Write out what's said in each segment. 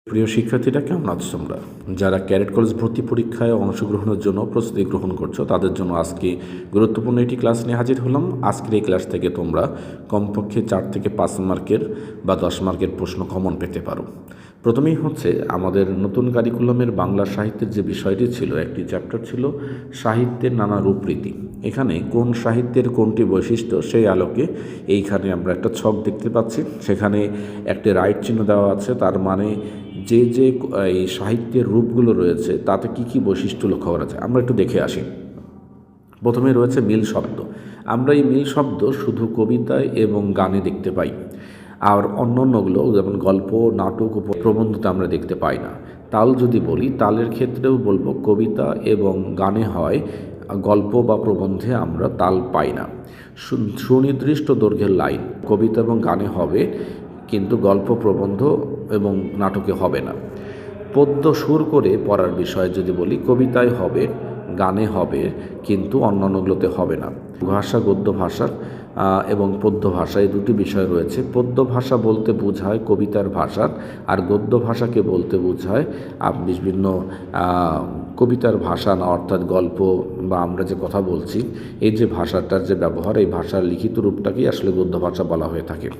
প্রিয় শিক্ষার্থীরা, কেমন আছো তোমরা? যারা ক্যাডেট কলেজ ভর্তি পরীক্ষায় অংশগ্রহণের জন্য প্রস্তুতি গ্রহণ করছো, তাদের জন্য আজকে গুরুত্বপূর্ণ একটি ক্লাস নিয়ে হাজির হলাম। আজকের এই ক্লাস থেকে তোমরা কমপক্ষে 4 থেকে 5 মার্কের বা 10 মার্কের প্রশ্ন কমন পেতে পারো। প্রথমেই হচ্ছে আমাদের নতুন কারিকুলামের বাংলা সাহিত্যের যে বিষয়টি ছিল, একটি চ্যাপ্টার ছিল সাহিত্যের নানা রূপরীতি। এখানে কোন সাহিত্যের কোনটি বৈশিষ্ট্য সেই আলোকে এইখানে আমরা একটা ছক দেখতে পাচ্ছি। সেখানে একটি রাইট চিহ্ন দেওয়া আছে, তার মানে যে এই সাহিত্যের রূপগুলো রয়েছে তাতে কি কি বৈশিষ্ট্য লক্ষ্য করা যায় আমরা একটু দেখে আসি। প্রথমে রয়েছে মিল শব্দ। আমরা এই মিল শব্দ শুধু কবিতায় এবং গানে দেখতে পাই, আর অন্যান্যগুলো যেমন গল্প, নাটক ও প্রবন্ধতে আমরা দেখতে পাই না। তাল যদি বলি, তালের ক্ষেত্রেও বলবো কবিতা এবং গানে হয়, গল্প বা প্রবন্ধে আমরা তাল পাই না। সুনির্দিষ্ট দৈর্ঘ্যের লাইন কবিতা এবং গানে হবে, কিন্তু গল্প, প্রবন্ধ এবং নাটকে হবে না। পদ্য সুর করে পড়ার বিষয়ে যদি বলি, কবিতায় হবে, গানে হবে, কিন্তু অন্যান্যগুলোতে হবে না। ভাষা, গদ্য ভাষা এবং পদ্য ভাষা, এই দুটি বিষয় রয়েছে। পদ্য ভাষা বলতে বোঝায় কবিতার ভাষা, আর গদ্য ভাষাকে বলতে বোঝায় বিভিন্ন কবিতার ভাষা না, অর্থাৎ গল্প বা আমরা যে কথা বলছি এই যে ভাষাটার যে ব্যবহার, এই ভাষার লিখিত রূপটাকেই আসলে গদ্য ভাষা বলা হয়ে থাকে।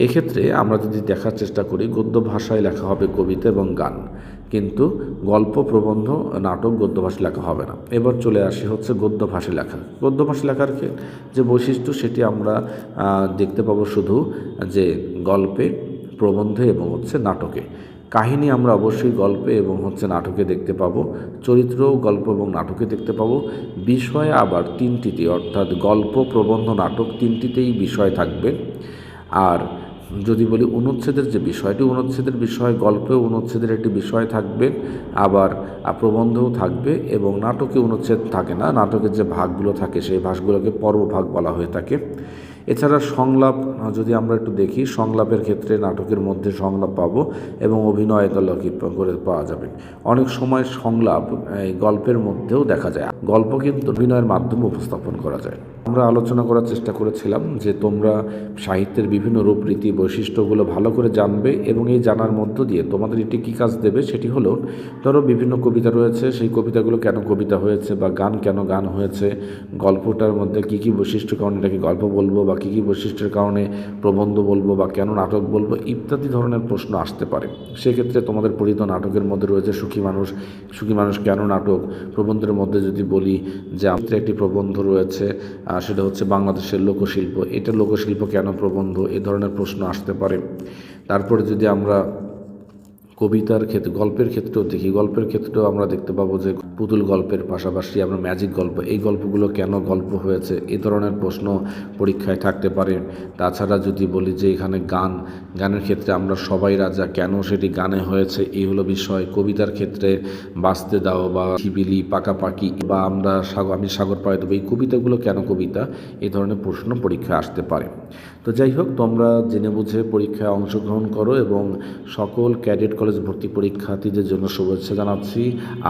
এক্ষেত্রে আমরা যদি দেখার চেষ্টা করি, গদ্য ভাষায় লেখা হবে কবিতা এবং গান, কিন্তু গল্প, প্রবন্ধ, নাটক গদ্য ভাষায় লেখা হবে না। এবার চলে আসি হচ্ছে গদ্য ভাষায় লেখা। গদ্য ভাষায় লেখার যে বৈশিষ্ট্য সেটি আমরা দেখতে পাবো শুধু যে গল্পে, প্রবন্ধে এবং হচ্ছে নাটকে। কাহিনী আমরা অবশ্যই গল্পে এবং হচ্ছে নাটকে দেখতে পাবো, চরিত্র গল্প এবং নাটকে দেখতে পাবো। বিষয় আবার তিনটিতে, অর্থাৎ গল্প, প্রবন্ধ, নাটক তিনটিতেই বিষয় থাকবে। আর যদি বলি অনুচ্ছেদের যে বিষয়টি, অনুচ্ছেদের বিষয় গল্পেও অনুচ্ছেদের একটি বিষয় থাকবে, আবার প্রবন্ধও থাকবে, এবং নাটকে অনুচ্ছেদ থাকে না, নাটকের যে ভাগগুলো থাকে সেই ভাগগুলোকে পর্বভাগ বলা হয়ে থাকে। এছাড়া সংলাপ যদি আমরা একটু দেখি, সংলাপের ক্ষেত্রে নাটকের মধ্যে সংলাপ পাবো এবং অভিনয় করে পাওয়া যাবে। অনেক সময় সংলাপ এই গল্পের মধ্যেও দেখা যায়, গল্প কিন্তু অভিনয়ের মাধ্যমে উপস্থাপন করা যায়। আমরা আলোচনা করার চেষ্টা করেছিলাম যে তোমরা সাহিত্যের বিভিন্ন রূপরীতি, বৈশিষ্ট্যগুলো ভালো করে জানবে, এবং এই জানার মধ্য দিয়ে তোমাদের এটি কী কাজ দেবে, সেটি হলো ধরো বিভিন্ন কবিতা রয়েছে, সেই কবিতাগুলো কেন কবিতা হয়েছে, বা গান কেন গান হয়েছে, গল্পটার মধ্যে কী কী বৈশিষ্ট্য কারণে এটাকে গল্প বলবো, বা কী কী বৈশিষ্ট্যের কারণে প্রবন্ধ বলবো, বা কেন নাটক বলবো, ইত্যাদি ধরনের প্রশ্ন আসতে পারে। সেক্ষেত্রে তোমাদের পরিচিত নাটকের মধ্যে রয়েছে সুখী মানুষ। সুখী মানুষ কেন নাটক? প্রবন্ধের মধ্যে যদি বলি যে আমাদের একটি প্রবন্ধ রয়েছে, সেটা হচ্ছে বাংলাদেশের লোকশিল্প, এটা লোকশিল্প কেন প্রবন্ধ, এ ধরনের প্রশ্ন আসতে পারে। তারপরে যদি আমরা কবিতার ক্ষেত্রে, গল্পের ক্ষেত্রেও দেখি, গল্পের ক্ষেত্রেও আমরা দেখতে পাবো যে পুতুল গল্পের পাশাপাশি আমরা ম্যাজিক গল্প, এই গল্পগুলো কেন গল্প হয়েছে, এই ধরনের প্রশ্ন পরীক্ষায় থাকতে পারে। তাছাড়া যদি বলি যে এখানে গানের ক্ষেত্রে আমরা সবাই রাজা, কেন সেটি গানে হয়েছে, এই হলো বিষয়। কবিতার ক্ষেত্রে বাঁচতে দাও, বা ঝিবিলি, পাকাপাকি, বা আমি সাগর পাড়ে দেবো, এই কবিতাগুলো কেন কবিতা, এই ধরনের প্রশ্ন পরীক্ষায় আসতে পারে। তো যাই হোক, তোমরা জেনে বুঝে পরীক্ষায় অংশগ্রহণ করো, এবং সকল ক্যাডেট কলেজ ভর্তি পরীক্ষার্থীদের জন্য শুভেচ্ছা জানাচ্ছি।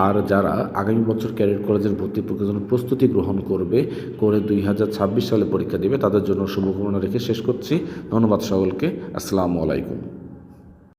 আর যারা আগামী বছর ক্যাডেট কলেজের ভর্তি পরীক্ষার জন্য প্রস্তুতি গ্রহণ করে 2026 সালে পরীক্ষা দেবে, তাদের জন্য শুভকামনা রেখে শেষ করছি। ধন্যবাদ সকলকে। আসসালামু আলাইকুম।